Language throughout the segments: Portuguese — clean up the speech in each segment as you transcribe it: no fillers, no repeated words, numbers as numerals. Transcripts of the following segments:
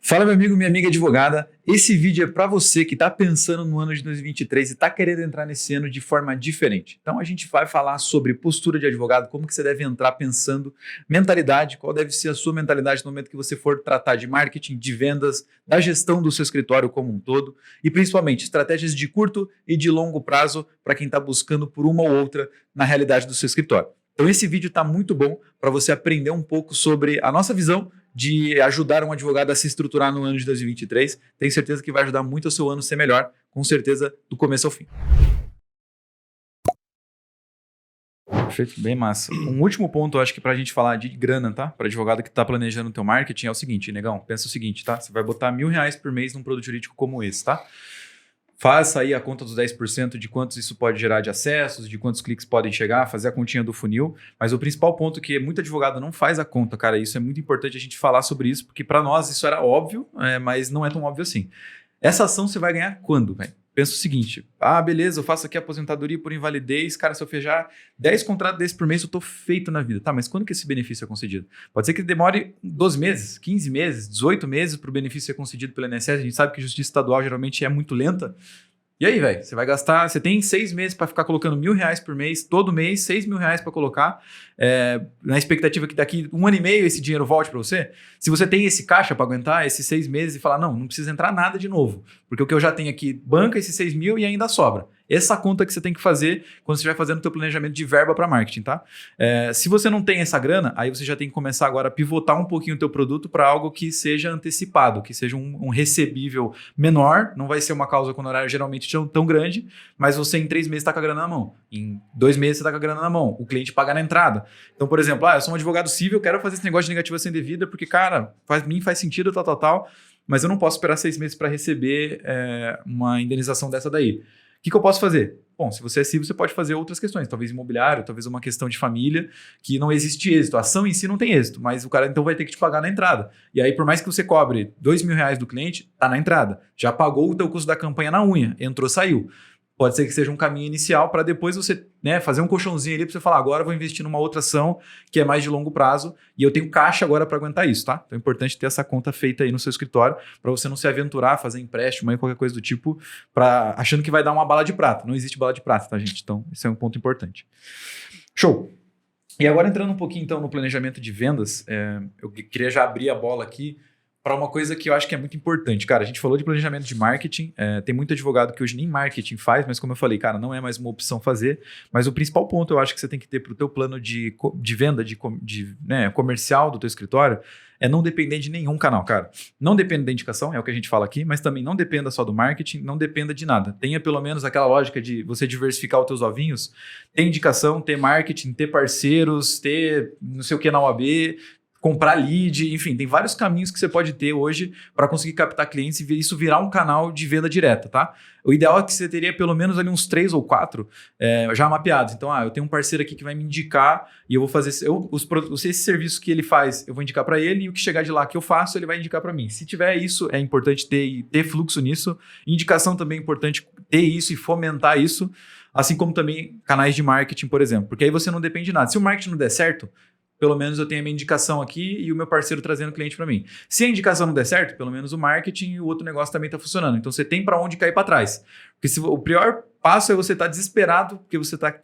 Fala, meu amigo, minha amiga advogada. Esse vídeo é para você que está pensando no ano de 2023 e está querendo entrar nesse ano de forma diferente. Então, a gente vai falar sobre postura de advogado, como que você deve entrar pensando, mentalidade, qual deve ser a sua mentalidade no momento que você for tratar de marketing, de vendas, da gestão do seu escritório como um todo e, principalmente, estratégias de curto e de longo prazo para quem está buscando por uma ou outra na realidade do seu escritório. Então, esse vídeo está muito bom para você aprender um pouco sobre a nossa visão de ajudar um advogado a se estruturar no ano de 2023. Tenho certeza que vai ajudar muito o seu ano a ser melhor, com certeza, do começo ao fim. Perfeito, bem massa. Um último ponto, eu acho que para a gente falar de grana, tá? Para advogado que está planejando o teu marketing é o seguinte, negão, pensa o seguinte, tá? Você vai botar R$1.000 por mês num produto jurídico como esse, tá? Faça aí a conta dos 10% de quantos isso pode gerar de acessos, de quantos cliques podem chegar, fazer a continha do funil. Mas o principal ponto que muito advogado não faz a conta, cara, isso é muito importante a gente falar sobre isso, porque para nós isso era óbvio, mas não é tão óbvio assim. Essa ação você vai ganhar quando, velho? Pensa o seguinte, beleza, eu faço aqui a aposentadoria por invalidez, cara, se eu fechar 10 contratos desses por mês, eu tô feito na vida. Tá, mas quando que esse benefício é concedido? Pode ser que demore 12 meses, 15 meses, 18 meses para o benefício ser concedido pelo INSS. A gente sabe que a justiça estadual geralmente é muito lenta. E aí, velho, você vai gastar, você tem 6 meses para ficar colocando R$1.000 por mês, todo mês, R$6.000 para colocar, na expectativa que daqui 1 ano e meio esse dinheiro volte para você. Se você tem esse caixa para aguentar esses 6 meses e falar, não precisa entrar nada de novo, porque o que eu já tenho aqui banca esses 6 mil e ainda sobra. Essa conta que você tem que fazer quando você estiver fazendo o teu planejamento de verba para marketing, tá? Se você não tem essa grana, aí você já tem que começar agora a pivotar um pouquinho o teu produto para algo que seja antecipado, que seja um recebível menor, não vai ser uma causa com honorário geralmente tão grande, mas você em 3 meses está com a grana na mão, em 2 meses você está com a grana na mão, o cliente paga na entrada. Então, por exemplo, eu sou um advogado civil, eu quero fazer esse negócio de negativação indevida porque, cara, para mim faz sentido, tal, mas eu não posso esperar 6 meses para receber uma indenização dessa daí. O que eu posso fazer? Bom, se você é civil, você pode fazer outras questões, talvez imobiliário, talvez uma questão de família, que não existe êxito. A ação em si não tem êxito, mas o cara então vai ter que te pagar na entrada. E aí, por mais que você cobre R$2.000 do cliente, tá na entrada. Já pagou o teu custo da campanha na unha, entrou, saiu. Pode ser que seja um caminho inicial para depois você fazer um colchãozinho ali para você falar, agora eu vou investir numa outra ação que é mais de longo prazo e eu tenho caixa agora para aguentar isso, tá? Então é importante ter essa conta feita aí no seu escritório para você não se aventurar, fazer empréstimo aí, qualquer coisa do tipo, achando que vai dar uma bala de prata. Não existe bala de prata, tá, gente? Então esse é um ponto importante. Show! E agora entrando um pouquinho então no planejamento de vendas, eu queria já abrir a bola aqui para uma coisa que eu acho que é muito importante. Cara, a gente falou de planejamento de marketing, tem muito advogado que hoje nem marketing faz, mas como eu falei, cara, não é mais uma opção fazer, mas o principal ponto eu acho que você tem que ter para o teu plano de venda, comercial do teu escritório, é não depender de nenhum canal, cara. Não dependa da indicação, é o que a gente fala aqui, mas também não dependa só do marketing, não dependa de nada. Tenha pelo menos aquela lógica de você diversificar os teus ovinhos, ter indicação, ter marketing, ter parceiros, ter não sei o que na OAB, comprar lead, enfim, tem vários caminhos que você pode ter hoje para conseguir captar clientes e isso virar um canal de venda direta, tá? O ideal é que você teria pelo menos ali uns 3 ou 4 já mapeados. Então, eu tenho um parceiro aqui que vai me indicar e eu vou fazer esse serviço que ele faz, eu vou indicar para ele e o que chegar de lá que eu faço, ele vai indicar para mim. Se tiver isso, é importante ter fluxo nisso. Indicação também é importante ter isso e fomentar isso, assim como também canais de marketing, por exemplo, porque aí você não depende de nada. Se o marketing não der certo, pelo menos eu tenho a minha indicação aqui e o meu parceiro trazendo cliente para mim. Se a indicação não der certo, pelo menos o marketing e o outro negócio também está funcionando. Então você tem para onde cair para trás. Porque o pior passo é você estar desesperado, porque você está,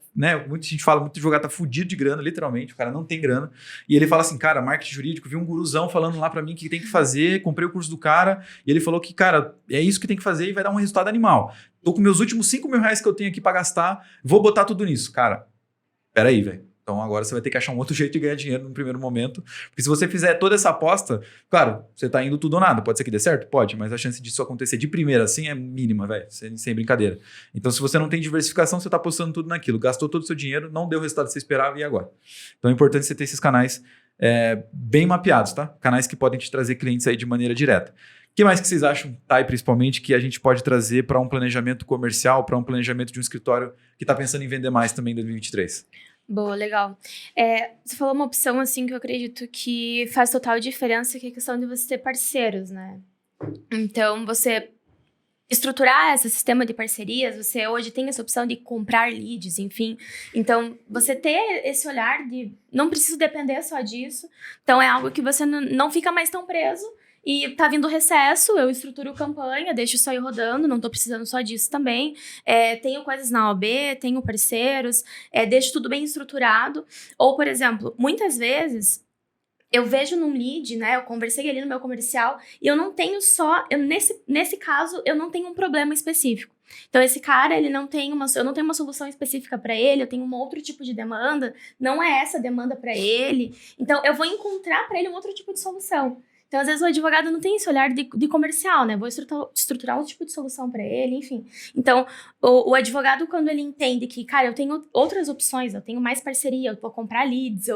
muita gente fala, muito advogado está fudido de grana, literalmente, o cara não tem grana. E ele fala assim, cara, marketing jurídico, vi um guruzão falando lá para mim que tem que fazer, comprei o curso do cara, e ele falou que, cara, é isso que tem que fazer e vai dar um resultado animal. Tô com meus últimos R$5.000 que eu tenho aqui para gastar, vou botar tudo nisso. Cara, peraí, velho. Então agora você vai ter que achar um outro jeito de ganhar dinheiro no primeiro momento. Porque se você fizer toda essa aposta, claro, você tá indo tudo ou nada. Pode ser que dê certo? Pode, mas a chance disso acontecer de primeira assim é mínima, velho. Sem brincadeira. Então se você não tem diversificação, você tá apostando tudo naquilo. Gastou todo o seu dinheiro, não deu o resultado que você esperava e agora? Então é importante você ter esses canais bem mapeados, tá? Canais que podem te trazer clientes aí de maneira direta. O que mais que vocês acham, Thay, principalmente, que a gente pode trazer para um planejamento comercial, para um planejamento de um escritório que está pensando em vender mais também em 2023? Boa, legal. Você falou uma opção, assim, que eu acredito que faz total diferença, que é a questão de você ter parceiros, né? Então, você estruturar esse sistema de parcerias, você hoje tem essa opção de comprar leads, enfim. Então, você ter esse olhar de não preciso depender só disso. Então, é algo que você não fica mais tão preso e tá vindo recesso, eu estruturo campanha, deixo isso aí rodando, não tô precisando só disso também. Tenho coisas na OAB, tenho parceiros, deixo tudo bem estruturado. Ou, por exemplo, muitas vezes eu vejo num lead, né? Eu conversei ali no meu comercial e eu não tenho nesse caso, eu não tenho um problema específico. Então, esse cara, eu não tenho uma solução específica para ele, eu tenho um outro tipo de demanda, não é essa demanda para ele. Então, eu vou encontrar para ele um outro tipo de solução. Então, às vezes, o advogado não tem esse olhar de comercial, né? Vou estruturar um tipo de solução para ele, enfim. Então, o advogado, quando ele entende que, cara, eu tenho outras opções, eu tenho mais parceria, eu vou comprar leads,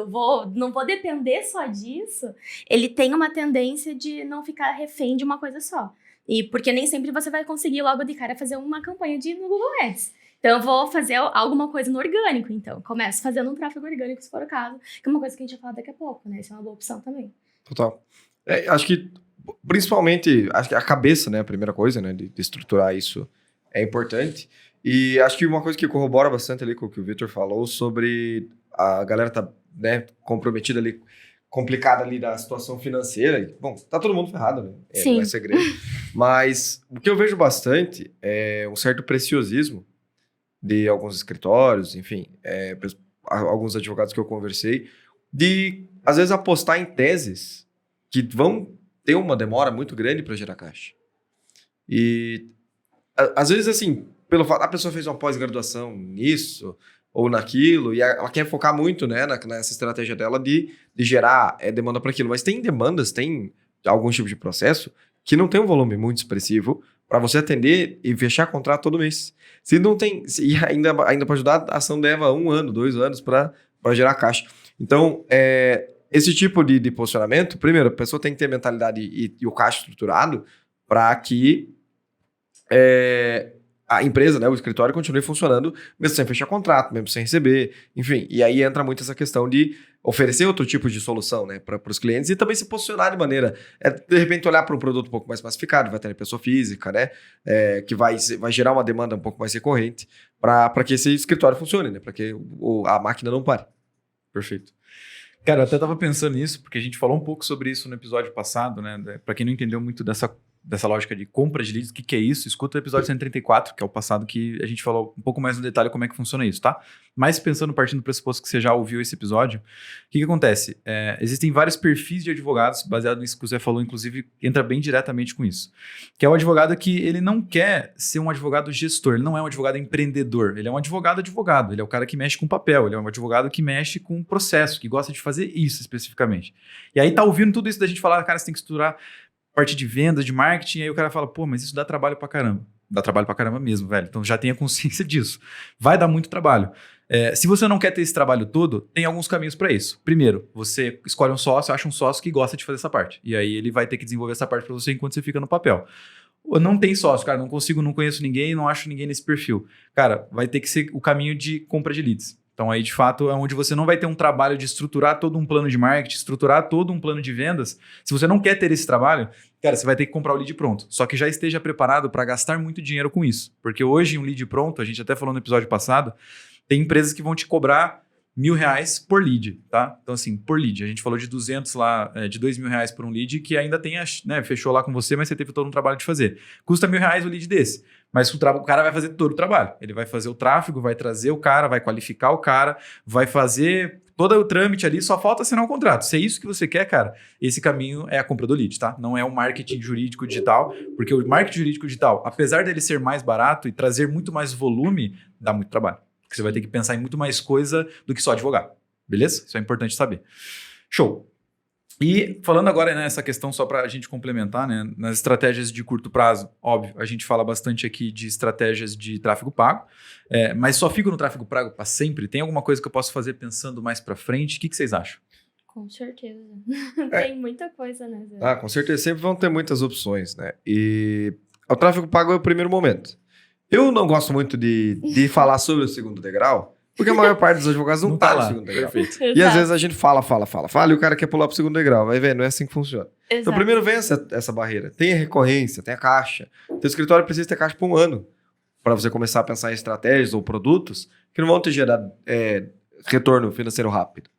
não vou depender só disso, ele tem uma tendência de não ficar refém de uma coisa só. E porque nem sempre você vai conseguir logo de cara fazer uma campanha no Google Ads. Então, eu vou fazer alguma coisa no orgânico, então. Começo fazendo um tráfego orgânico, se for o caso, que é uma coisa que a gente vai falar daqui a pouco, né? Isso é uma boa opção também. Total. Acho que, principalmente, acho que a cabeça, né? A primeira coisa, né? De estruturar isso é importante. E acho que uma coisa que corrobora bastante ali com o que o Victor falou sobre a galera tá, né, comprometida ali, complicada ali da situação financeira. E, bom, tá todo mundo ferrado, né? Sim. Não é segredo. Mas o que eu vejo bastante é um certo preciosismo de alguns escritórios, enfim, alguns advogados que eu conversei, de, às vezes, apostar em teses que vão ter uma demora muito grande para gerar caixa. E, às vezes, assim, pelo fato, a pessoa fez uma pós-graduação nisso ou naquilo, e ela quer focar muito, né, nessa estratégia dela de gerar demanda para aquilo. Mas tem demandas, tem algum tipo de processo que não tem um volume muito expressivo para você atender e fechar contrato todo mês. Se não tem, e ainda para ajudar, a ação leva 1 ano, 2 anos para gerar caixa. Então, esse tipo de posicionamento, primeiro, a pessoa tem que ter mentalidade e o caixa estruturado para que a empresa, né, o escritório, continue funcionando mesmo sem fechar contrato, mesmo sem receber, enfim. E aí entra muito essa questão de oferecer outro tipo de solução, né, para os clientes e também se posicionar de maneira, de repente, olhar para um produto um pouco mais massificado, vai ter pessoa física, né, que vai gerar uma demanda um pouco mais recorrente para que esse escritório funcione, né, para que a máquina não pare. Perfeito. Cara, eu até tava pensando nisso, porque a gente falou um pouco sobre isso no episódio passado, né? Para quem não entendeu muito dessa lógica de compra de leads, o que é isso? Escuta o episódio 134, que é o passado, que a gente falou um pouco mais no detalhe como é que funciona isso, tá? Mas pensando, partindo do pressuposto que você já ouviu esse episódio, o que acontece? Existem vários perfis de advogados, baseado nisso que você falou, inclusive, entra bem diretamente com isso. Que é o advogado que ele não quer ser um advogado gestor, ele não é um advogado empreendedor, ele é um advogado, ele é o cara que mexe com papel, ele é um advogado que mexe com processo, que gosta de fazer isso especificamente. E aí tá ouvindo tudo isso da gente falar, cara, você tem que estruturar parte de vendas, de marketing, aí o cara fala, pô, mas isso dá trabalho pra caramba. Dá trabalho pra caramba mesmo, velho. Então já tenha consciência disso. Vai dar muito trabalho. Se você não quer ter esse trabalho todo, tem alguns caminhos para isso. Primeiro, você escolhe um sócio, acha um sócio que gosta de fazer essa parte. E aí ele vai ter que desenvolver essa parte para você enquanto você fica no papel. Ou não tem sócio, cara, não conheço ninguém, não acho ninguém nesse perfil. Cara, vai ter que ser o caminho de compra de leads. Então aí, de fato, é onde você não vai ter um trabalho de estruturar todo um plano de marketing, estruturar todo um plano de vendas. Se você não quer ter esse trabalho, cara, você vai ter que comprar o lead pronto. Só que já esteja preparado para gastar muito dinheiro com isso. Porque hoje, um lead pronto, a gente até falou no episódio passado, tem empresas que vão te cobrar R$1.000 por lead, tá? Então, assim, por lead. A gente falou de 200 lá, de R$2.000 por um lead, que ainda tem, né, fechou lá com você, mas você teve todo um trabalho de fazer. Custa R$1.000 o lead desse. Mas o cara vai fazer todo o trabalho. Ele vai fazer o tráfego, vai trazer o cara, vai qualificar o cara, vai fazer todo o trâmite ali, só falta assinar o contrato. Se é isso que você quer, cara, esse caminho é a compra do lead, tá? Não é o marketing jurídico digital, porque o marketing jurídico digital, apesar dele ser mais barato e trazer muito mais volume, dá muito trabalho. Porque você vai ter que pensar em muito mais coisa do que só advogar. Beleza? Isso é importante saber. Show. E falando agora nessa questão, só para a gente complementar, né, nas estratégias de curto prazo, óbvio, a gente fala bastante aqui de estratégias de tráfego pago, mas só fico no tráfego pago para sempre? Tem alguma coisa que eu posso fazer pensando mais para frente? O que vocês acham? Com certeza. Tem muita coisa, né, Zé? Ah, com certeza, sempre vão ter muitas opções, né? E o tráfego pago é o primeiro momento. Eu não gosto muito de falar sobre o segundo degrau, porque a maior parte dos advogados não tá no segundo degrau. Perfeito. E às vezes a gente fala, e o cara quer pular pro segundo degrau. Vai ver, não é assim que funciona. Exato. Então primeiro vem essa barreira. Tem a recorrência, tem a caixa. Teu escritório precisa ter caixa por 1 ano para você começar a pensar em estratégias ou produtos que não vão te gerar retorno financeiro rápido.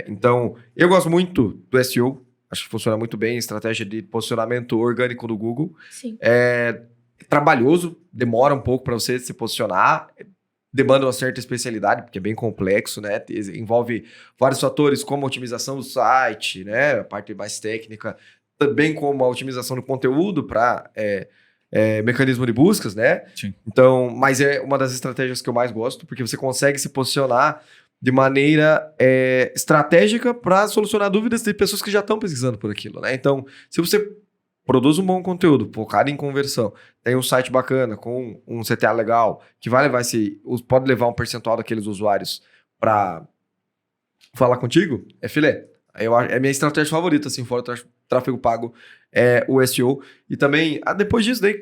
Então, eu gosto muito do SEO. acho que funciona muito bem, estratégia de posicionamento orgânico no Google. Sim. É trabalhoso, demora um pouco para você se posicionar, demanda uma certa especialidade, porque é bem complexo, né? Envolve vários fatores, como a otimização do site, né? A parte mais técnica, também como a otimização do conteúdo para mecanismo de buscas, né? Sim. Então, mas é uma das estratégias que eu mais gosto, porque você consegue se posicionar de maneira estratégica para solucionar dúvidas de pessoas que já estão pesquisando por aquilo, né? Então, se você produz um bom conteúdo, focado em conversão, tem um site bacana, com um CTA legal, que vai levar pode levar um percentual daqueles usuários para falar contigo, é filé. É a minha estratégia favorita, assim, fora o tráfego pago, é o SEO. E também, depois disso, daí,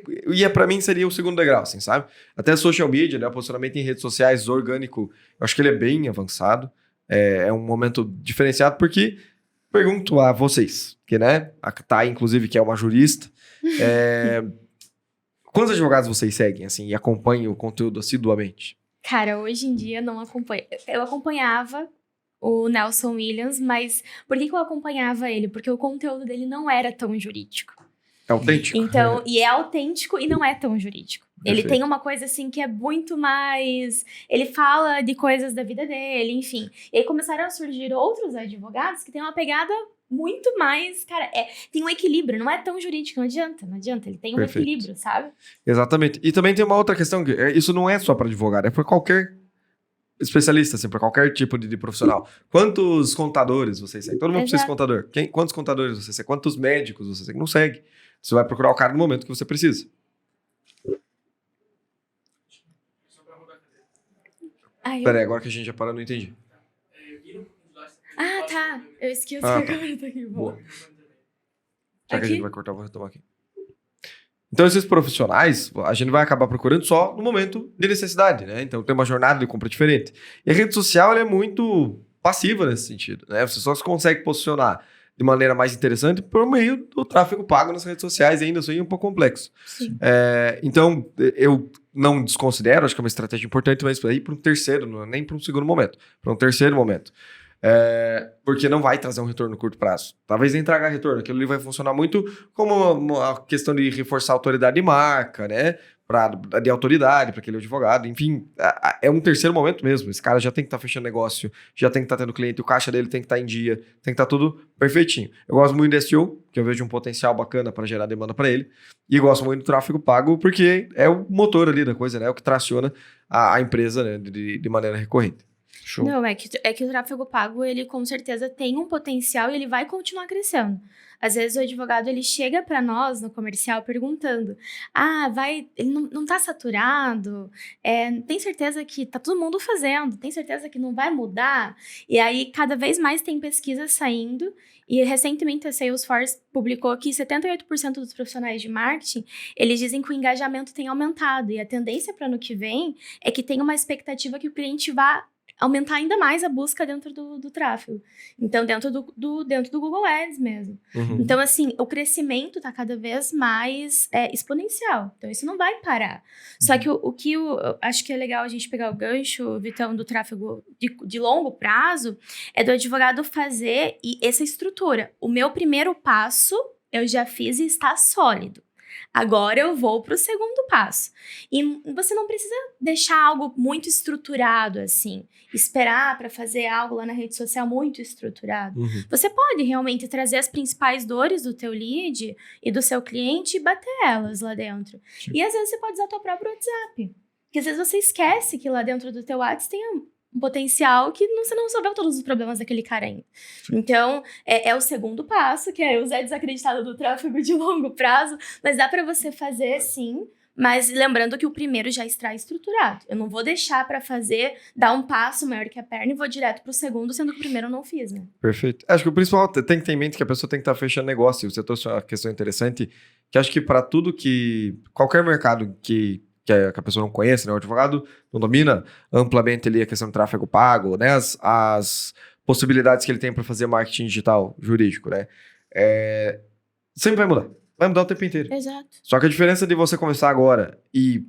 para mim seria o segundo degrau, assim, sabe? Até social media, né, o posicionamento em redes sociais orgânico, eu acho que ele é bem avançado. É um momento diferenciado, porque pergunto a vocês, que, né, a Thay, inclusive, que é uma jurista, quantos advogados vocês seguem, assim, e acompanham o conteúdo assiduamente? Cara, hoje em dia não acompanho. Eu acompanhava o Nelson Williams, mas por que eu acompanhava ele? Porque o conteúdo dele não era tão jurídico. É autêntico. Então, e é autêntico e não é tão jurídico. Ele Perfeito. tem uma coisa assim que é muito mais... Ele fala de coisas da vida dele, enfim. E aí começaram a surgir outros advogados que têm uma pegada muito mais... Cara, tem um equilíbrio, não é tão jurídico, não adianta. Ele tem um Perfeito. equilíbrio, sabe? Exatamente. E também tem uma outra questão, que isso não é só para advogado, é para qualquer especialista, assim, para qualquer tipo de profissional. Quantos contadores vocês seguem? Todo mundo precisa de contador. Quantos contadores você segue? Quantos médicos você segue? Não segue. Você vai procurar o cara no momento que você precisa. Peraí, agora que a gente já parou, eu não entendi. Ah, tá. Eu esqueci Ah, a tá. câmera tá aqui. Boa. Já que a Aqui? gente vai cortar, eu vou retomar aqui. Então, esses profissionais, a gente vai acabar procurando só no momento de necessidade, né? Então, tem uma jornada de compra diferente. E a rede social, ela é muito passiva nesse sentido, né? Você só se consegue posicionar de maneira mais interessante por meio do tráfego pago nas redes sociais, e ainda assim é um pouco complexo. Sim. Então, eu não desconsidero, acho que é uma estratégia importante, mas para ir para um terceiro, não é nem para um segundo momento, para um terceiro momento. Porque não vai trazer um retorno no curto prazo. Talvez nem traga retorno, aquilo ali vai funcionar muito como uma questão de reforçar a autoridade de marca, né? De autoridade para aquele advogado, enfim, é um terceiro momento mesmo. Esse cara já tem que estar fechando negócio, já tem que estar tendo cliente, o caixa dele tem que estar em dia, tem que estar tudo perfeitinho. Eu gosto muito de SEO, que eu vejo um potencial bacana para gerar demanda para ele, e gosto muito do tráfego pago, porque é o motor ali da coisa, né? É o que traciona a empresa, né? de maneira recorrente. Show. Não, é que o tráfego pago, ele com certeza tem um potencial e ele vai continuar crescendo. Às vezes o advogado, ele chega para nós no comercial perguntando, ele não tá saturado? Tem certeza que tá todo mundo fazendo? Tem certeza que não vai mudar? E aí, cada vez mais tem pesquisas saindo, e recentemente a Salesforce publicou que 78% dos profissionais de marketing, eles dizem que o engajamento tem aumentado, e a tendência para ano que vem é que tem uma expectativa que o cliente vá aumentar ainda mais a busca dentro do tráfego. Então, dentro do Google Ads mesmo. Uhum. Então, assim, o crescimento está cada vez mais exponencial. Então, isso não vai parar. Só que o que eu acho que é legal a gente pegar o gancho, Vitão, do tráfego de longo prazo, é do advogado fazer essa estrutura. O meu primeiro passo, eu já fiz e está sólido. Agora eu vou para o segundo passo. E você não precisa deixar algo muito estruturado, assim. Esperar para fazer algo lá na rede social muito estruturado. Uhum. Você pode realmente trazer as principais dores do teu lead e do seu cliente e bater elas lá dentro. Sim. E às vezes você pode usar o teu próprio WhatsApp. Porque às vezes você esquece que lá dentro do teu WhatsApp tem um potencial que você não resolveu todos os problemas daquele cara ainda. Então, é o segundo passo, que é o Zé desacreditado do tráfego de longo prazo, mas dá para você fazer, sim, mas lembrando que o primeiro já está estruturado. Eu não vou deixar para dar um passo maior que a perna e vou direto pro segundo, sendo que o primeiro eu não fiz, né? Perfeito. Acho que o principal tem que ter em mente que a pessoa tem que estar fechando negócio. Você trouxe uma questão interessante, que acho que para tudo qualquer mercado que a pessoa não conhece, né? O advogado não domina amplamente ali a questão do tráfego pago, né? As possibilidades que ele tem para fazer marketing digital jurídico, né? Sempre vai mudar o tempo inteiro. Exato. Só que a diferença de você começar agora e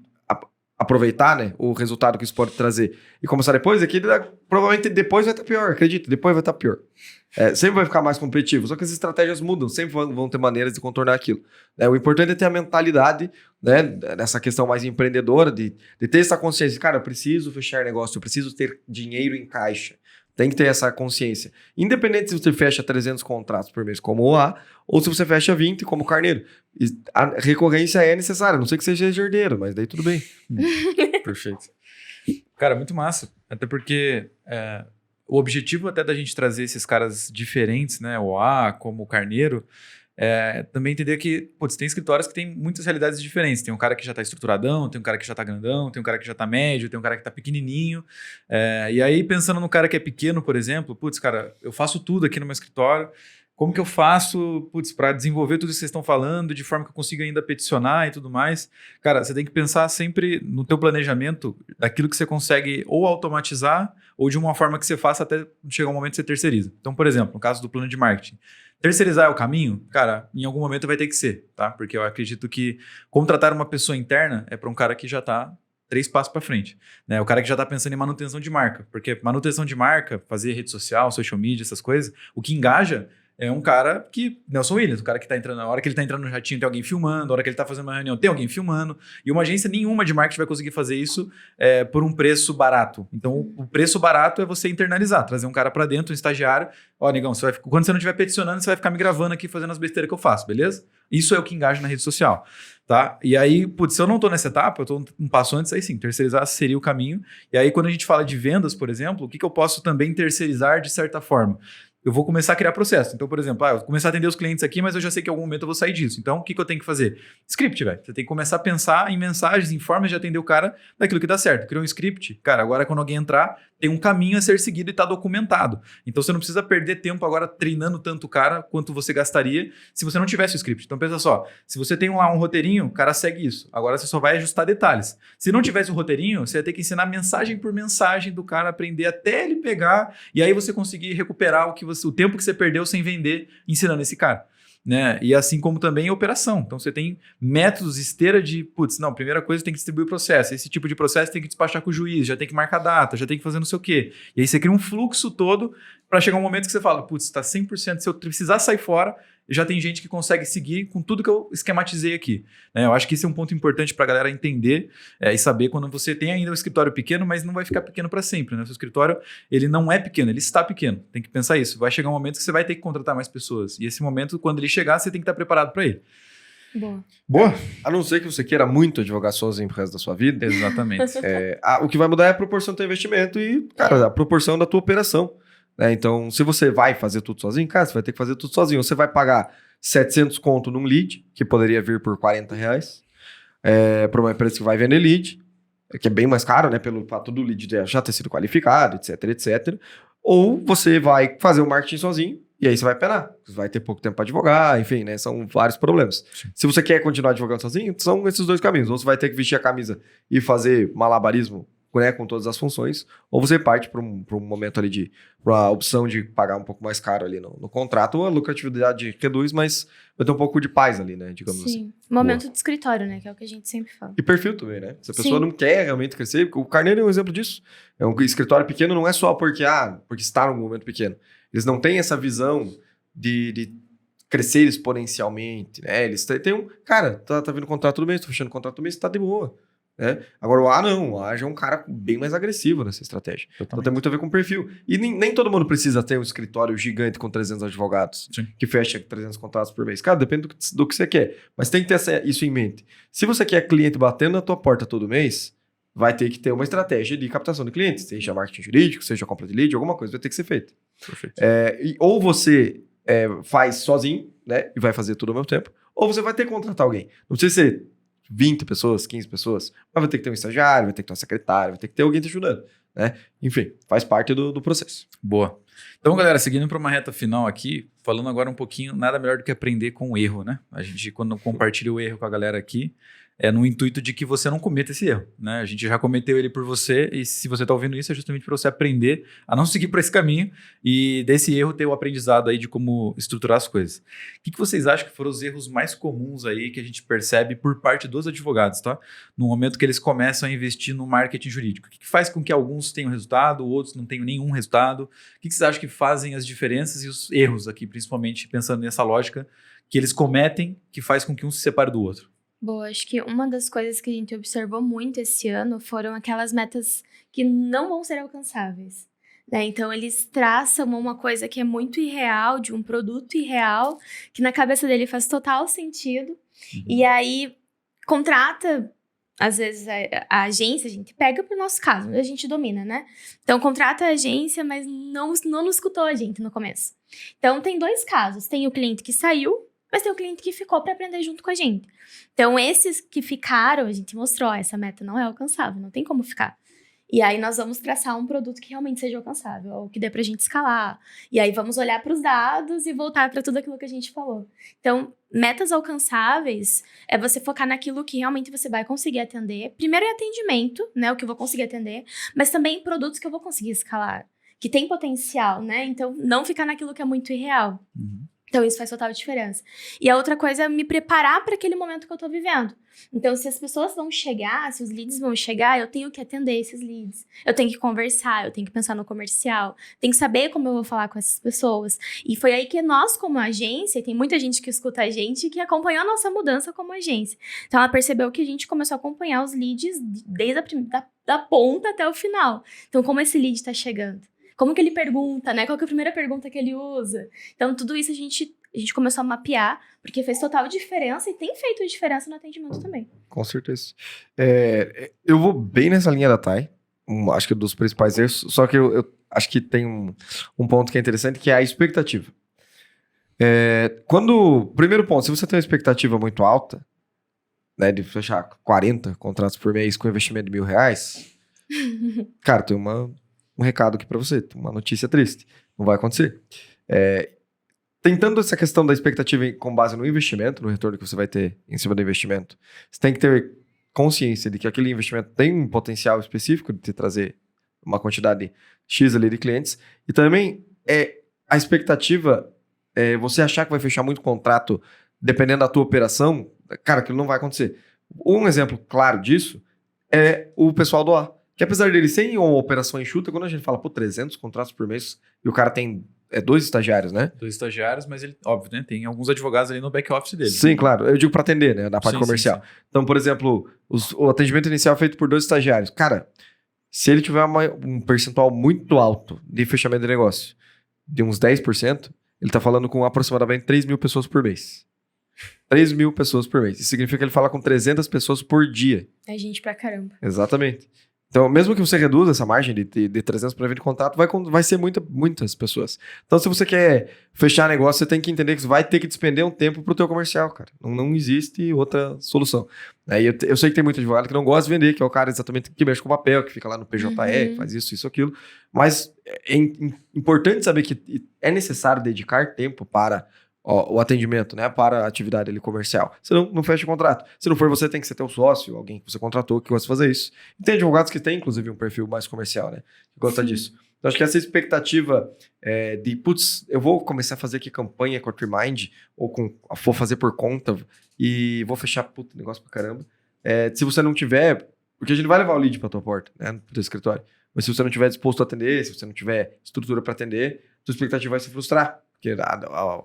aproveitar, né, o resultado que isso pode trazer e começar depois, provavelmente depois vai estar pior, acredita, depois vai estar pior. Sempre vai ficar mais competitivo, só que as estratégias mudam, sempre vão ter maneiras de contornar aquilo. O importante é ter a mentalidade, né, nessa questão mais empreendedora, de ter essa consciência, cara, eu preciso fechar negócio, eu preciso ter dinheiro em caixa. Tem que ter essa consciência. Independente se você fecha 300 contratos por mês como o A, ou se você fecha 20 como o Carneiro. A recorrência é necessária, a não sei que seja herdeiro, mas daí tudo bem. Perfeito. Cara, muito massa. Até porque o objetivo até da gente trazer esses caras diferentes, né? O A, como o Carneiro, também entender que, putz, tem escritórios que tem muitas realidades diferentes. Tem um cara que já tá estruturadão, tem um cara que já tá grandão, tem um cara que já tá médio, tem um cara que tá pequenininho. E aí, pensando no cara que é pequeno, por exemplo, putz, cara, eu faço tudo aqui no meu escritório. Como que eu faço, putz, para desenvolver tudo isso que vocês estão falando, de forma que eu consiga ainda peticionar e tudo mais? Cara, você tem que pensar sempre no teu planejamento daquilo que você consegue ou automatizar ou de uma forma que você faça até chegar um momento que você terceiriza. Então, por exemplo, no caso do plano de marketing, terceirizar é o caminho? Cara, em algum momento vai ter que ser, tá? Porque eu acredito que contratar uma pessoa interna é para um cara que já está 3 passos para frente, né? O cara que já está pensando em manutenção de marca, porque manutenção de marca, fazer rede social, social media, essas coisas, o que engaja é um cara que, Nelson Williams, o cara que está entrando, na hora que ele está entrando no jatinho tem alguém filmando, na hora que ele está fazendo uma reunião tem alguém filmando, e uma agência nenhuma de marketing vai conseguir fazer isso por um preço barato. Então, o preço barato é você internalizar, trazer um cara para dentro, um estagiário, negão, quando você não estiver peticionando, você vai ficar me gravando aqui fazendo as besteiras que eu faço, beleza? Isso é o que engaja na rede social, tá? E aí, putz, se eu não tô nessa etapa, eu tô um passo antes, aí sim, terceirizar seria o caminho. E aí, quando a gente fala de vendas, por exemplo, o que eu posso também terceirizar de certa forma? Eu vou começar a criar processo. Então, por exemplo, eu vou começar a atender os clientes aqui, mas eu já sei que em algum momento eu vou sair disso. Então, o que eu tenho que fazer? Script, velho. Você tem que começar a pensar em mensagens, em formas de atender o cara daquilo que dá certo. Criou um script, cara, agora quando alguém entrar, tem um caminho a ser seguido e está documentado. Então, você não precisa perder tempo agora treinando tanto o cara quanto você gastaria se você não tivesse o script. Então, pensa só, se você tem lá um roteirinho, o cara segue isso. Agora você só vai ajustar detalhes. Se não tivesse o roteirinho, você ia ter que ensinar mensagem por mensagem do cara, aprender até ele pegar, e aí você conseguir recuperar o tempo que você perdeu sem vender, ensinando esse cara. Né? E assim como também a operação. Então você tem métodos, esteira de, primeira coisa tem que distribuir o processo. Esse tipo de processo tem que despachar com o juiz, já tem que marcar data, já tem que fazer não sei o quê. E aí você cria um fluxo todo para chegar um momento que você fala, está 100%, se eu precisar sair fora, já tem gente que consegue seguir com tudo que eu esquematizei aqui. Né? Eu acho que esse é um ponto importante para a galera entender e saber quando você tem ainda um escritório pequeno, mas não vai ficar pequeno para sempre. Né? O seu escritório, ele não é pequeno, ele está pequeno. Tem que pensar isso. Vai chegar um momento que você vai ter que contratar mais pessoas. E esse momento, quando ele chegar, você tem que estar preparado para ele. Boa. A não ser que você queira muito advogar sozinho pro resto da sua vida. Exatamente. O que vai mudar é a proporção do teu investimento e, cara, a proporção da tua operação. Então, se você vai fazer tudo sozinho, cara, você vai ter que fazer tudo sozinho. Você vai pagar 700 conto num lead, que poderia vir por R$40, para uma empresa que vai vender lead, que é bem mais caro, né, pelo fato do lead já ter sido qualificado, etc, etc. Ou você vai fazer o marketing sozinho, e aí você vai penar. Você vai ter pouco tempo para advogar, enfim, né, são vários problemas. Sim. Se você quer continuar advogando sozinho, são esses dois caminhos. Ou você vai ter que vestir a camisa e fazer malabarismo, né, com todas as funções, ou você parte para um momento ali para a opção de pagar um pouco mais caro ali no contrato, ou a lucratividade reduz, mas vai ter um pouco de paz ali, né, digamos assim. Sim, momento de escritório, né, que é o que a gente sempre fala. E perfil também, né? Se a pessoa não quer realmente crescer, o Carneiro é um exemplo disso. É um escritório pequeno, não é só porque está num momento pequeno. Eles não têm essa visão de crescer exponencialmente, né? Eles têm cara, tá vindo contrato todo mês, tô fechando contrato todo mês, tá de boa. Agora o A não, o A já é um cara bem mais agressivo nessa estratégia. Totalmente. Então tem muito a ver com o perfil. E nem todo mundo precisa ter um escritório gigante com 300 advogados. Sim. Que fecha 300 contratos por mês. Cara, depende do que você quer. Mas tem que ter isso em mente. Se você quer cliente batendo na tua porta todo mês, vai ter que ter uma estratégia de captação de clientes. Seja marketing jurídico, seja compra de lead, alguma coisa vai ter que ser feita. Perfeito. Ou você faz sozinho, né, e vai fazer tudo ao mesmo tempo, ou você vai ter que contratar alguém. Não precisa ser 20 pessoas, 15 pessoas, mas vai ter que ter um estagiário, vai ter que ter uma secretária, vai ter que ter alguém te ajudando, né? Enfim, faz parte do processo. Boa. Então, galera, seguindo para uma reta final aqui, falando agora um pouquinho, nada melhor do que aprender com o erro, né? A gente, quando compartilha o erro com a galera aqui, é no intuito de que você não cometa esse erro, né? A gente já cometeu ele por você e se você está ouvindo isso é justamente para você aprender a não seguir por esse caminho e desse erro ter o aprendizado aí de como estruturar as coisas. O que vocês acham que foram os erros mais comuns aí que a gente percebe por parte dos advogados, tá? No momento que eles começam a investir no marketing jurídico. O que faz com que alguns tenham resultado, outros não tenham nenhum resultado? O que vocês acham que fazem as diferenças e os erros aqui, principalmente pensando nessa lógica que eles cometem que faz com que um se separe do outro? Bom, acho que uma das coisas que a gente observou muito esse ano foram aquelas metas que não vão ser alcançáveis, né? Então, eles traçam uma coisa que é muito irreal, de um produto irreal, que na cabeça dele faz total sentido, e aí contrata, às vezes, a agência, a gente pega pro nosso caso, a gente domina, né? Então, contrata a agência, mas não escutou a gente no começo. Então, tem 2 casos. Tem o cliente que saiu, mas tem o cliente que ficou para aprender junto com a gente. Então, esses que ficaram, a gente mostrou, essa meta não é alcançável, não tem como ficar. E aí, nós vamos traçar um produto que realmente seja alcançável, ou que dê pra gente escalar. E aí, vamos olhar para os dados e voltar para tudo aquilo que a gente falou. Então, metas alcançáveis é você focar naquilo que realmente você vai conseguir atender. Primeiro é atendimento, né, o que eu vou conseguir atender, mas também em produtos que eu vou conseguir escalar, que tem potencial, né? Então, não ficar naquilo que é muito irreal. Então, isso faz total diferença. E a outra coisa é me preparar para aquele momento que eu tô vivendo. Então, se as pessoas vão chegar, se os leads vão chegar, eu tenho que atender esses leads. Eu tenho que conversar, eu tenho que pensar no comercial, tenho que saber como eu vou falar com essas pessoas. E foi aí que nós, como agência, e tem muita gente que escuta a gente, que acompanhou a nossa mudança como agência. Então, ela percebeu que a gente começou a acompanhar os leads desde da ponta até o final. Então, como esse lead tá chegando? Como que ele pergunta, né? Qual que é a primeira pergunta que ele usa? Então, tudo isso a gente começou a mapear, porque fez total diferença e tem feito diferença no atendimento também. Com certeza. Eu vou bem nessa linha da Thay, acho que dos principais erros, só que eu acho que tem um ponto que é interessante, que é a expectativa. Primeiro ponto, se você tem uma expectativa muito alta, né, de fechar 40 contratos por mês com investimento de R$1.000, cara, tem um recado aqui pra você, uma notícia triste. Não vai acontecer. Tentando essa questão da expectativa com base no investimento, no retorno que você vai ter em cima do investimento, você tem que ter consciência de que aquele investimento tem um potencial específico de te trazer uma quantidade X ali de clientes. E também a expectativa você achar que vai fechar muito contrato dependendo da tua operação, cara, aquilo não vai acontecer. Um exemplo claro disso é o pessoal do A. Que apesar dele ser uma operação enxuta, quando a gente fala, 300 contratos por mês, e o cara tem 2 estagiários, né? 2 estagiários, mas ele, óbvio, né? Tem alguns advogados ali no back-office dele. Sim, claro. Eu digo para atender, né? Na parte comercial. Sim. Então, por exemplo, o atendimento inicial é feito por 2 estagiários. Cara, se ele tiver um percentual muito alto de fechamento de negócio, de uns 10%, ele tá falando com aproximadamente 3.000 pessoas por mês. 3.000 pessoas por mês. Isso significa que ele fala com 300 pessoas por dia. É gente pra caramba. Exatamente. Então, mesmo que você reduza essa margem de 300 para 20 contrato, vai ser muitas pessoas. Então, se você quer fechar negócio, você tem que entender que você vai ter que despender um tempo pro teu comercial, cara. Não existe outra solução. Aí eu sei que tem muito advogado que não gosta de vender, que é o cara exatamente que mexe com papel, que fica lá no PJE, que faz isso, aquilo. Mas é importante saber que é necessário dedicar tempo para o atendimento, né, para a atividade ali comercial. Senão, não fecha o contrato. Se não for você, tem que ser teu sócio, alguém que você contratou que gosta de fazer isso. E tem advogados que têm, inclusive, um perfil mais comercial, né, que gosta disso. Então, acho que essa expectativa de, eu vou começar a fazer aqui campanha com a Trimind, ou vou fazer por conta, e vou fechar, negócio pra caramba. Se você não tiver, porque a gente vai levar o lead pra tua porta, né, pro teu escritório, mas se você não tiver disposto a atender, se você não tiver estrutura para atender, tua expectativa vai se frustrar. Porque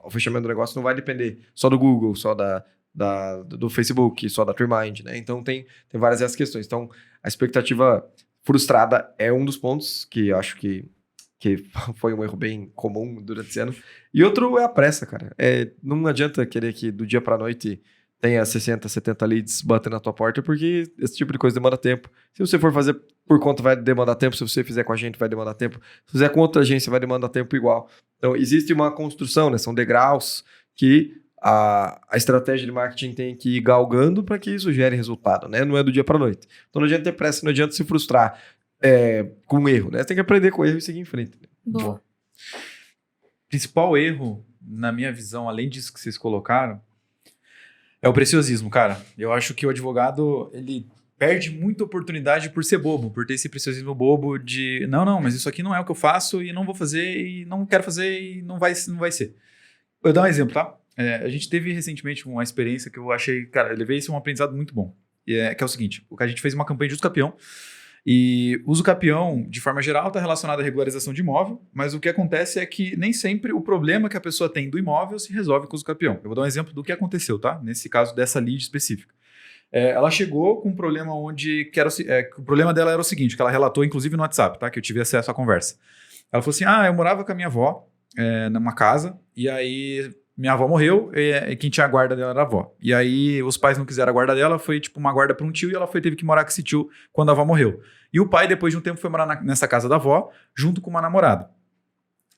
o fechamento do negócio não vai depender só do Google, só do Facebook, só da Trimind, né? Então, tem várias dessas questões. Então, a expectativa frustrada é um dos pontos que eu acho que foi um erro bem comum durante esse ano. E outro é a pressa, cara. Não adianta querer que do dia pra noite tenha 60, 70 leads batendo na tua porta, porque esse tipo de coisa demanda tempo. Se você for fazer por conta, vai demandar tempo. Se você fizer com a gente, vai demandar tempo. Se fizer com outra agência, vai demandar tempo igual. Então, existe uma construção, né? São degraus que a estratégia de marketing tem que ir galgando para que isso gere resultado, né? Não é do dia para noite. Então, não adianta ter pressa, não adianta se frustrar com erro, né? Você tem que aprender com erro e seguir em frente. Boa. Principal erro, na minha visão, além disso que vocês colocaram, é o preciosismo, cara. Eu acho que o advogado, ele perde muita oportunidade por ser bobo, por ter esse preciosismo bobo de não, mas isso aqui não é o que eu faço e não vou fazer e não quero fazer e não vai ser. Eu vou dar um exemplo, tá? A gente teve recentemente uma experiência que eu achei, cara, eu levei isso um aprendizado muito bom. Que é o seguinte, a gente fez uma campanha de uso capião e uso capião, de forma geral, está relacionado à regularização de imóvel, mas o que acontece é que nem sempre o problema que a pessoa tem do imóvel se resolve com o uso capião. Eu vou dar um exemplo do que aconteceu, tá? Nesse caso dessa lead específica. Ela chegou com um problema onde o problema dela era o seguinte, que ela relatou inclusive no WhatsApp, tá? Que eu tive acesso à conversa. Ela falou assim, eu morava com a minha avó numa casa, e aí minha avó morreu, e quem tinha a guarda dela era a avó. E aí os pais não quiseram a guarda dela, foi tipo uma guarda para um tio, e ela teve que morar com esse tio quando a avó morreu. E o pai, depois de um tempo, foi morar nessa casa da avó, junto com uma namorada.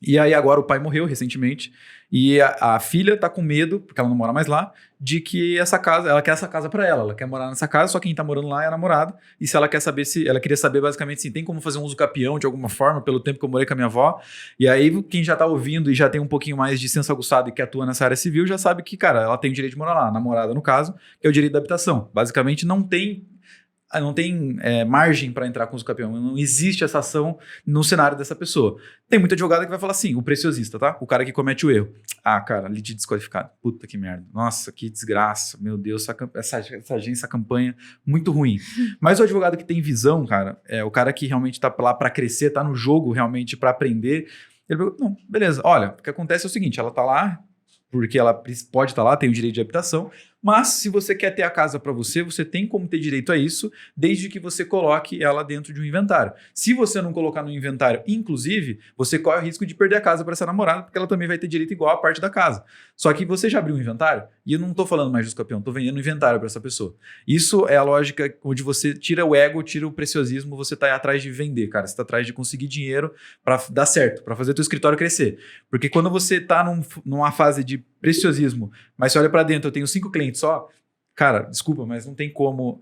E aí agora o pai morreu recentemente, e a filha tá com medo, porque ela não mora mais lá, de que essa casa, ela quer essa casa pra ela quer morar nessa casa, só quem tá morando lá é a namorada, e se ela quer saber ela queria saber basicamente assim, tem como fazer um uso capião de alguma forma, pelo tempo que eu morei com a minha avó, e aí quem já tá ouvindo e já tem um pouquinho mais de senso aguçado e que atua nessa área civil, já sabe que, cara, ela tem o direito de morar lá, a namorada no caso, que é o direito da habitação. Basicamente não tem margem para entrar com uso capião. Não existe essa ação no cenário dessa pessoa. Tem muita advogada que vai falar assim, o preciosista, tá? O cara que comete o erro. Cara, lead desqualificado. Puta que merda. Nossa, que desgraça. Meu Deus, essa agência, essa campanha, muito ruim. Mas o advogado que tem visão, cara, o cara que realmente tá lá para crescer, tá no jogo realmente para aprender. Ele falou, não, beleza. Olha, o que acontece é o seguinte, ela tá lá porque ela pode estar lá, tem o direito de habitação, mas se você quer ter a casa para você, você tem como ter direito a isso, desde que você coloque ela dentro de um inventário. Se você não colocar no inventário, inclusive, você corre o risco de perder a casa para essa namorada, porque ela também vai ter direito igual à parte da casa. Só que você já abriu um inventário, e eu não estou falando mais de campeão, estou vendendo um inventário para essa pessoa. Isso é a lógica onde você tira o ego, tira o preciosismo, você está atrás de vender, cara. Você está atrás de conseguir dinheiro para dar certo, para fazer o teu escritório crescer. Porque quando você está numa fase de preciosismo, mas você olha para dentro, eu tenho 5 clientes só, cara, desculpa, mas não tem como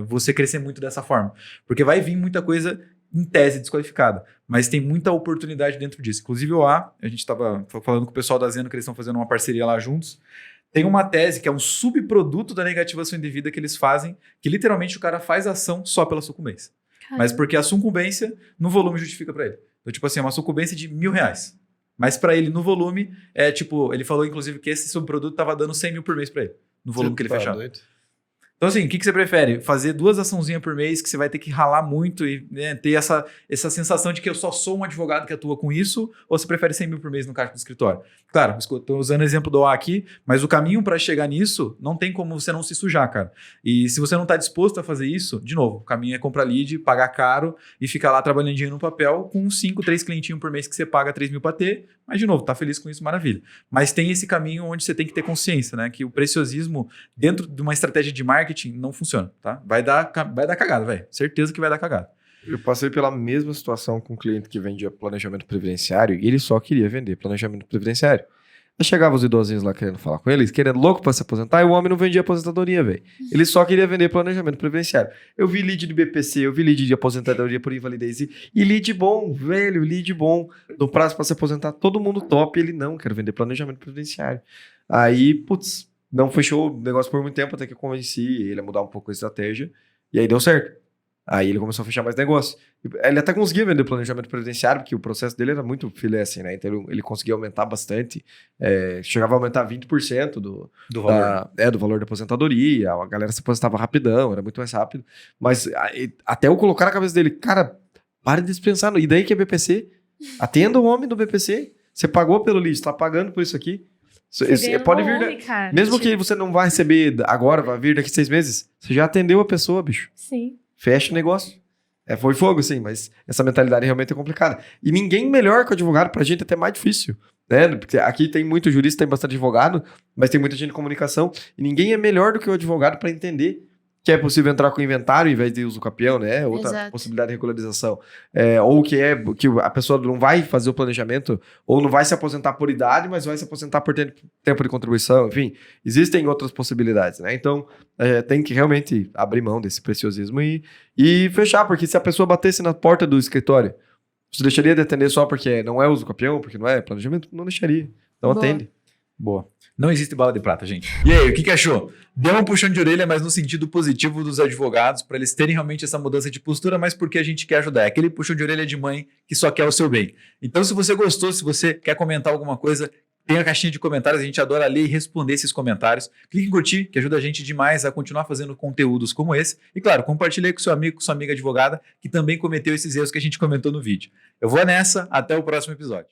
você crescer muito dessa forma, porque vai vir muita coisa em tese desqualificada, mas tem muita oportunidade dentro disso. Inclusive a gente estava falando com o pessoal da Zeno que eles estão fazendo uma parceria lá juntos, tem uma tese que é um subproduto da negativação indevida que eles fazem, que literalmente o cara faz ação só pela sucumbência. Caramba. Mas porque a sucumbência no volume justifica para ele. Então, tipo assim, uma sucumbência de R$1.000. Mas para ele, no volume, ele falou, inclusive, que esse subproduto estava dando 100 mil por mês para ele, no volume que ele fechava. Doido. Então, assim, o que você prefere? Fazer 2 açãozinhas por mês, que você vai ter que ralar muito e ter essa sensação de que eu só sou um advogado que atua com isso, ou você prefere 100 mil por mês no caixa do escritório? Claro, estou usando o exemplo do OA aqui, mas o caminho para chegar nisso não tem como você não se sujar, cara. E se você não está disposto a fazer isso, de novo, o caminho é comprar lead, pagar caro e ficar lá trabalhando dinheiro no papel com 5, 3 clientinhos por mês que você paga 3 mil para ter, mas de novo, tá feliz com isso, maravilha. Mas tem esse caminho onde você tem que ter consciência, né? Que o preciosismo dentro de uma estratégia de marketing não funciona, tá? Vai dar cagada, velho. Certeza que vai dar cagada. Eu passei pela mesma situação com um cliente que vendia planejamento previdenciário e ele só queria vender planejamento previdenciário. Eu chegava os idosinhos lá querendo falar com eles, querendo louco pra se aposentar, e o homem não vendia aposentadoria, velho. Ele só queria vender planejamento previdenciário. Eu vi lead de BPC, eu vi lead de aposentadoria por invalidez e lead bom, velho, lead bom. No prazo pra se aposentar, todo mundo top, ele não quer vender planejamento previdenciário. Aí, putz, não fechou o negócio por muito tempo, até que eu convenci ele a mudar um pouco a estratégia, e aí deu certo. Aí ele começou a fechar mais negócio. Ele até conseguia vender planejamento previdenciário, porque o processo dele era muito filé, assim, né? Então ele conseguia aumentar bastante. Chegava a aumentar 20% do valor. Do valor da aposentadoria. A galera se aposentava rapidão, era muito mais rápido. Mas até eu colocar na cabeça dele, cara, pare de dispensar. E daí que é BPC? Atenda o homem do BPC. Você pagou pelo lead, você tá pagando por isso aqui. Pode vir, cara, mesmo que você não vá receber agora, vai vir daqui 6 meses, você já atendeu a pessoa, bicho. Sim. Fecha o negócio. Foi fogo, sim, mas essa mentalidade realmente é complicada. E ninguém melhor que o advogado, pra gente é até mais difícil, né? Porque aqui tem muito jurista, tem bastante advogado, mas tem muita gente de comunicação, e ninguém é melhor do que o advogado para entender que é possível entrar com inventário em vez de uso capião, né? Outra Exato. Possibilidade de regularização. Ou que a pessoa não vai fazer o planejamento, ou não vai se aposentar por idade, mas vai se aposentar por tempo de contribuição. Enfim, existem outras possibilidades, né? Então, tem que realmente abrir mão desse preciosismo e fechar, porque se a pessoa batesse na porta do escritório Você deixaria de atender só porque não é uso campeão, porque não é planejamento? Não deixaria. Então Boa. atende. Boa. Não existe bala de prata, gente. E aí, o que achou? Deu um puxão de orelha, mas no sentido positivo dos advogados, para eles terem realmente essa mudança de postura, mas porque a gente quer ajudar. É aquele puxão de orelha de mãe que só quer o seu bem. Então, se você gostou, se você quer comentar alguma coisa, tem a caixinha de comentários, a gente adora ler e responder esses comentários. Clique em curtir, que ajuda a gente demais a continuar fazendo conteúdos como esse. E claro, compartilhe com seu amigo, com sua amiga advogada, que também cometeu esses erros que a gente comentou no vídeo. Eu vou nessa, até o próximo episódio.